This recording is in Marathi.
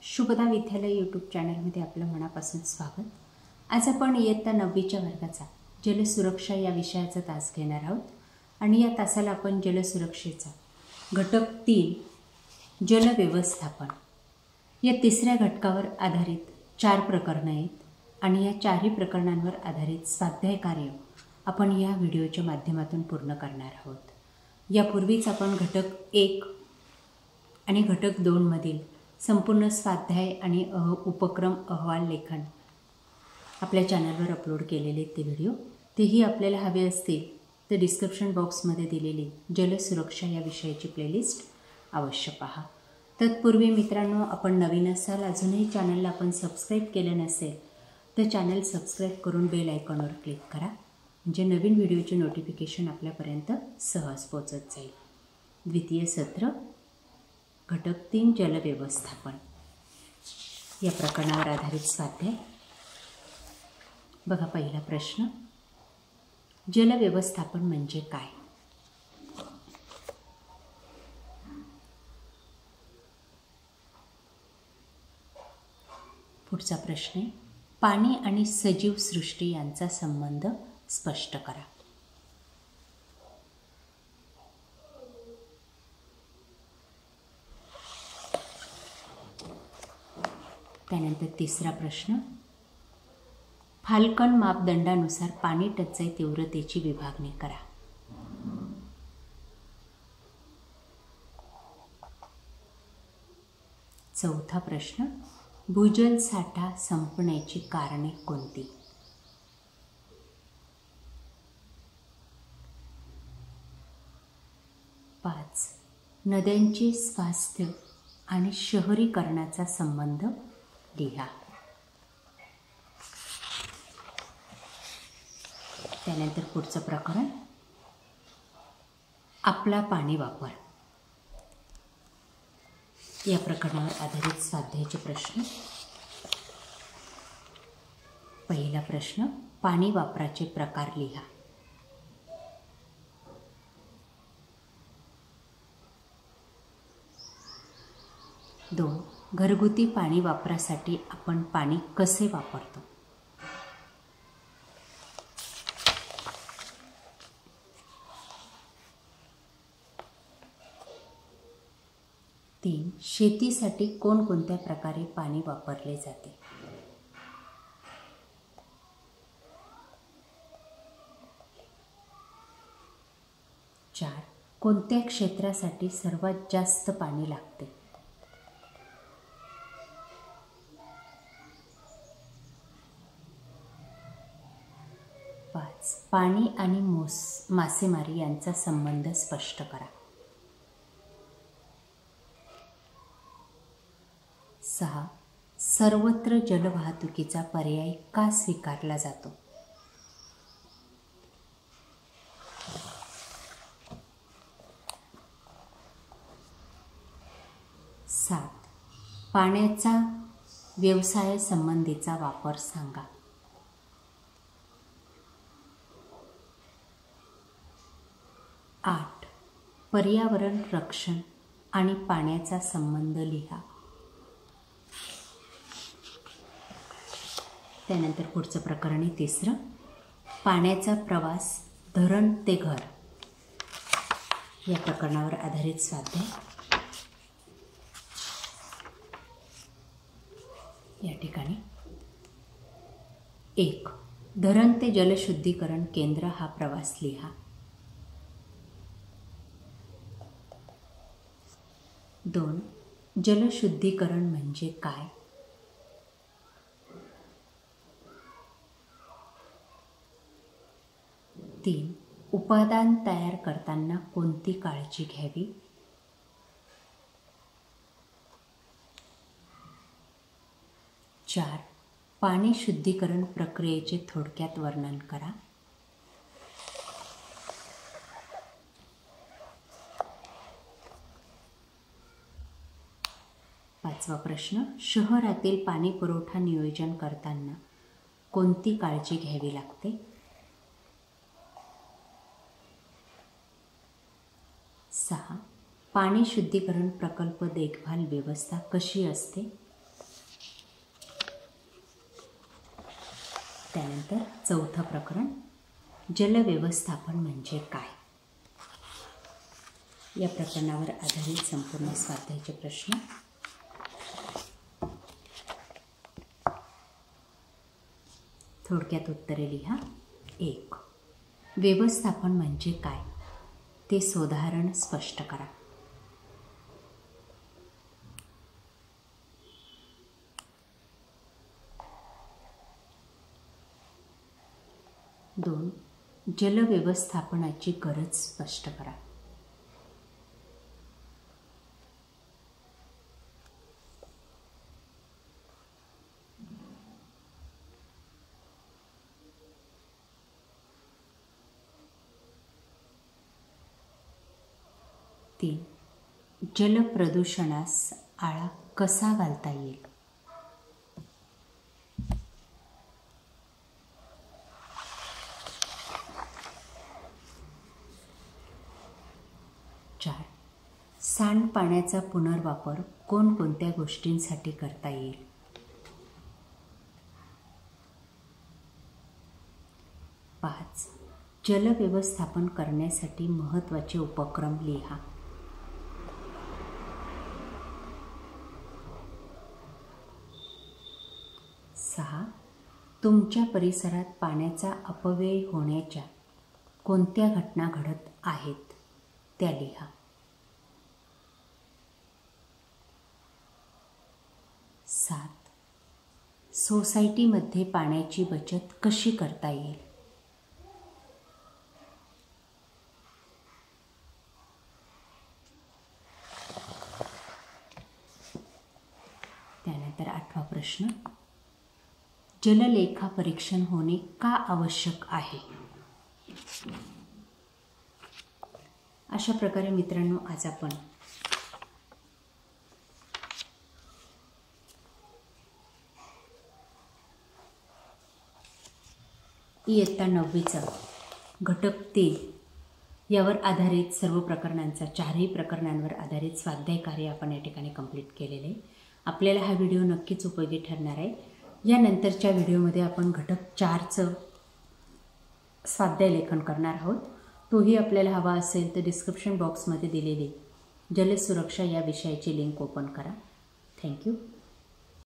शुभदा विद्यालय यूट्यूब चॅनलमध्ये आपलं मनापासून स्वागत। आज आपण इयत्ता 9वीच्या वर्गाचा जलसुरक्षा या विषयाचा तास घेणार आहोत आणि या तासाला आपण जलसुरक्षेचा घटक 3 जलव्यवस्थापन या तिसऱ्या घटकावर आधारित 4 प्रकरणे आहेत आणि या 4ही प्रकरणांवर आधारित स्वाध्याय कार्य आपण या व्हिडिओच्या माध्यमातून पूर्ण करणार आहोत। यापूर्वीच आपण घटक 1 आणि घटक 2 मधील संपूर्ण स्वाध्याय आणि उपक्रम अहवाल लेखन आपल्या चॅनलवर अपलोड केलेले ते व्हिडिओ, तेही आपल्याला हवे असतील तर डिस्क्रिप्शन बॉक्समध्ये दिलेली जलसुरक्षा या विषयाची प्लेलिस्ट अवश्य पहा। तत्पूर्वी मित्रांनो, आपण नवीन असाल, अजूनही चॅनलला आपण सबस्क्राईब केलं नसेल तर चॅनल सबस्क्राईब करून बेल आयकॉनवर क्लिक करा, म्हणजे नवीन व्हिडिओचे नोटिफिकेशन आपल्यापर्यंत सहज पोहोचत जाईल। द्वितीय सत्र घटक 3 जलव्यवस्थापन या प्रकरणावर आधारित स्वाध्याय। बघा, पहिला प्रश्न, जलव्यवस्थापन म्हणजे काय? पुढचा प्रश्न आहे, पाणी आणि सजीव सृष्टी यांचा संबंध स्पष्ट करा। त्यानंतर तिसरा प्रश्न, फाल्कन मापदंडानुसार पाणी टंचाई तीव्रतेची विभागणी करा। चौथा प्रश्न, भूजल साठा संपण्याची कारणे कोणती? पाच, नद्यांचे स्वास्थ्य आणि शहरीकरणाचा संबंध लिहा। त्यानंतर पुढचं प्रकरण, आपला पाणी वापर या प्रकरणावर आधारित स्वाध्यायाचे प्रश्न। पहिला प्रश्न, पाणी वापराचे प्रकार लिहा। दोन, घरगुती पाणी वापरासाठी आपण पाणी कसे वापरतो? तीन, शेतीसाठी कोणकोणत्या प्रकारे पाणी वापरले जाते? चार, कोणत्या क्षेत्रासाठी सर्वात जास्त पाणी लागते? पाच, पाणी आणि मासेमारी यांचा संबंध स्पष्ट करा। सहा, सर्वत्र जलवाहतुकीचा पर्याय का स्वीकारला जातो? सात, पाण्याचा व्यवसायासंबंधीचा वापर सांगा। आठ, पर्यावरण रक्षण आणि पाण्याचा संबंध लिहा। त्यानंतर पुढचं प्रकरण आहे तिसरं, पाण्याचा प्रवास धरण ते घर या प्रकरणावर आधारित स्वाध्याय। या ठिकाणी 1, धरण ते जलशुद्धीकरण केंद्र हा प्रवास लिहा। 2, जलशुद्धीकरण म्हणजे काय? 3, उपादान तयार करताना कोणती काळजी घ्यावी? 4, पाणी शुद्धीकरण प्रक्रियेचे थोडक्यात वर्णन करा। 5वा प्रश्न, शहरातील पाणी पुरवठा नियोजन करताना कोणती काळजी घ्यावी लागते? 6, पाणी शुद्धीकरण प्रकल्प देखभाल व्यवस्था कशी असते? त्यानंतर चौथं प्रकरण, जलव्यवस्थापन म्हणजे काय. या प्रकरणावर आधारित संपूर्ण स्वाध्यायाचे प्रश्न. थोडक्यात उत्तरे लिहा. 1. व्यवस्थापन म्हणजे काय ते सोदाहरण स्पष्ट करा. 2. जलव्यवस्थापनाची गरज स्पष्ट करा. 3. जलप्रदूषणास आळा कसा घालता येईल. 4. सांडपाण्याचा पुनर्वापर कोणकोणत्या गोष्टींसाठी करता येईल. 5. जलव्यवस्थापन करण्यासाठी महत्त्वाचे उपक्रम लिहा. 6. तुमच्या परिसरात पाण्याचा अपव्यय होण्याच्या कोणत्या घटना घडत आहेत त्या लिहा. 7. सोसायटीमध्ये पाण्याची बचत कशी करता येईल. 8वा प्रश्न, जललेखा परीक्षण होणे का आवश्यक आहे. अशा प्रकारे मित्रांनो, आज आपण इयत्ता 9वीचा घटक 3 यावर आधारित सर्व प्रकरणांचा 4ही प्रकरणांवर आधारित स्वाध्याय कार्य आपण या ठिकाणी कंप्लीट केलेले आहे. आपल्याला हा व्हिडिओ नक्कीच उपयोगी ठरणार आहे. यानंतरच्या व्हिडिओमध्ये आपण घटक 4चं स्वाध्याय लेखन करणार आहोत. तोही आपल्याला हवा असेल तर डिस्क्रिप्शन बॉक्समध्ये दिलेली जलसुरक्षा या विषयाची लिंक ओपन करा. थँक्यू.